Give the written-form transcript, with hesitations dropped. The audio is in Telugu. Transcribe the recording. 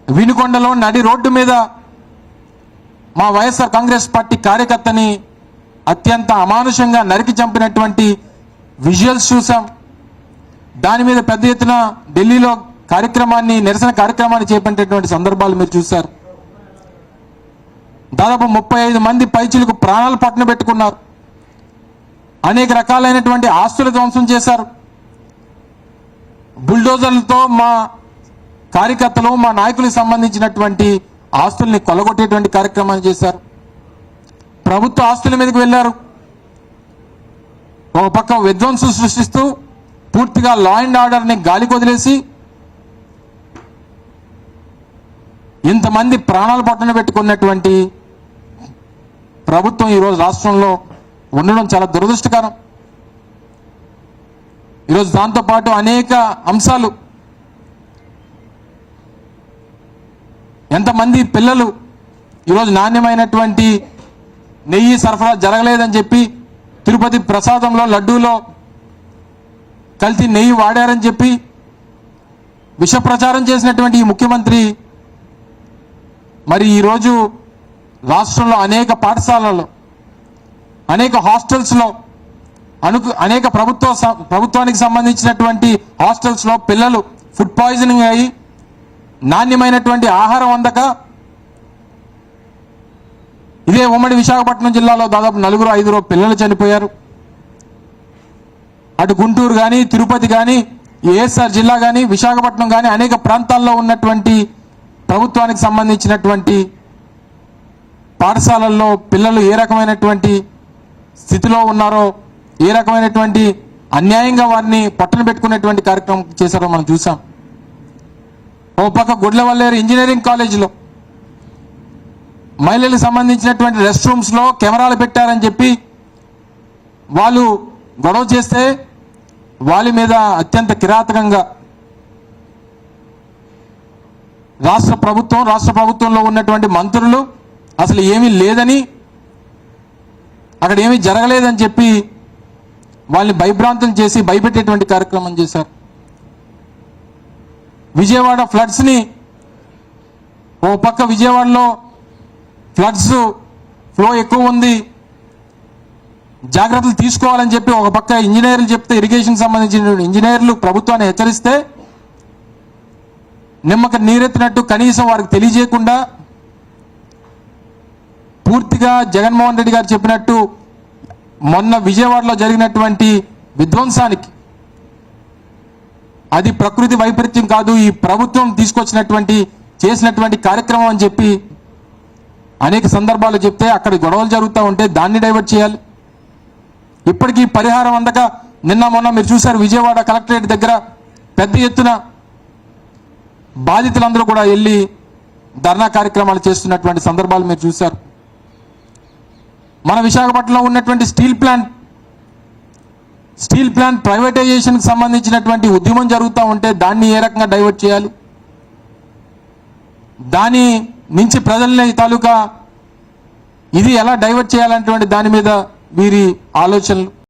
వినుకొండలో నడి రోడ్డు మీద మా వైఎస్ఆర్ కాంగ్రెస్ పార్టీ కార్యకర్తని అత్యంత అమానుషంగా నరికి చంపినటువంటి విజువల్స్ చూసాం. దాని మీద పెద్ద ఎత్తున ఢిల్లీలో నిరసన కార్యక్రమాన్ని చేపట్టేటువంటి సందర్భాలు మీరు చూశారు. దాదాపు 35 మంది పైచిలకు ప్రాణాలు పట్టున పెట్టుకున్నారు. అనేక రకాలైనటువంటి ఆస్తుల ధ్వంసం చేశారు. బుల్డోజర్లతో మా కార్యకర్తలు మా నాయకులకు సంబంధించినటువంటి ఆస్తుల్ని కొలగొట్టేటువంటి కార్యక్రమాన్ని చేశారు. ప్రభుత్వ ఆస్తుల మీదకి వెళ్ళారు. ఒక పక్క విధ్వంసం సృష్టిస్తూ పూర్తిగా లా అండ్ ఆర్డర్ని గాలికి వదిలేసి ఇంతమంది ప్రాణాలు పట్టున పెట్టుకున్నటువంటి ప్రభుత్వం ఈరోజు రాష్ట్రంలో ఉండడం చాలా దురదృష్టకరం. ఈరోజు దాంతోపాటు అనేక అంశాలు, ఎంతమంది పిల్లలు ఈరోజు నాణ్యమైనటువంటి నెయ్యి సరఫరా జరగలేదని చెప్పి తిరుపతి ప్రసాదంలో లడ్డూలో కల్తీ నెయ్యి వాడారని చెప్పి విష ప్రచారం చేసినటువంటి ఈ ముఖ్యమంత్రి మరి ఈరోజు రాష్ట్రంలో అనేక పాఠశాలల్లో, అనేక హాస్టల్స్లో, అనేక ప్రభుత్వానికి సంబంధించినటువంటి హాస్టల్స్లో పిల్లలు ఫుడ్ పాయిజనింగ్ అయ్యి నాణ్యమైనటువంటి ఆహారం అందక ఇదే ఉమ్మడి విశాఖపట్నం జిల్లాలో దాదాపు 4-5 పిల్లలు చనిపోయారు. అటు గుంటూరు కానీ, తిరుపతి కానీ, ఏఎస్ఆర్ జిల్లా కానీ, విశాఖపట్నం కానీ అనేక ప్రాంతాల్లో ఉన్నటువంటి ప్రభుత్వానికి సంబంధించినటువంటి పాఠశాలల్లో పిల్లలు ఏ రకమైనటువంటి స్థితిలో ఉన్నారో, ఏ రకమైనటువంటి అన్యాయంగా వారిని పట్టున పెట్టుకునేటువంటి కార్యక్రమం చేశారో మనం చూసాం. ఓ పక్క గుడ్లవల్లేరు ఇంజనీరింగ్ కాలేజీలో మహిళలకు సంబంధించినటువంటి రెస్ట్ రూమ్స్లో కెమెరాలు పెట్టారని చెప్పి వాళ్ళు గొడవ చేస్తే వాళ్ళ మీద అత్యంత కిరాతకంగా రాష్ట్ర ప్రభుత్వంలో ఉన్నటువంటి మంత్రులు అసలు ఏమీ లేదని, అక్కడ ఏమీ జరగలేదని చెప్పి వాళ్ళని భయభ్రాంతులు చేసి భయపెట్టేటువంటి కార్యక్రమం చేశారు. విజయవాడ ఫ్లడ్స్ని, ఓ పక్క విజయవాడలో ఫ్లడ్స్ ఫ్లో ఎక్కువ ఉంది, జాగ్రత్తలు తీసుకోవాలని చెప్పి ఒక పక్క ఇంజనీర్లు చెప్తే, ఇరిగేషన్ సంబంధించిన ఇంజనీర్లు ప్రభుత్వాన్ని హెచ్చరిస్తే నిమ్మక నీరెత్తినట్టు కనీసం వారికి తెలియజేయకుండా పూర్తిగా జగన్మోహన్ రెడ్డి గారు చెప్పినట్టు మొన్న విజయవాడలో జరిగినటువంటి విధ్వంసానికి అది ప్రకృతి వైపరీత్యం కాదు, ఈ ప్రభుత్వం చేసినటువంటి కార్యక్రమం అని చెప్పి అనేక సందర్భాలు చెప్తే అక్కడ గొడవలు జరుగుతూ ఉంటే దాన్ని డైవర్ట్ చేయాలి. ఇప్పటికీ పరిహారం అందక నిన్న మొన్న మీరు చూశారు, విజయవాడ కలెక్టరేట్ దగ్గర పెద్ద ఎత్తున బాధితులందరూ కూడా వెళ్ళి ధర్నా కార్యక్రమాలు చేస్తున్నటువంటి సందర్భాలు మీరు చూశారు. మన విశాఖపట్నంలో ఉన్నటువంటి స్టీల్ ప్లాంట్ ప్రైవేటైజేషన్కి సంబంధించినటువంటి ఉద్యమం జరుగుతూ ఉంటే దాన్ని ఏ రకంగా డైవర్ట్ చేయాలి, దాని నుంచి ప్రజల్ని తాలూకా ఇది ఎలా డైవర్ట్ చేయాలనేటువంటి దాని మీద వీరి ఆలోచనలు.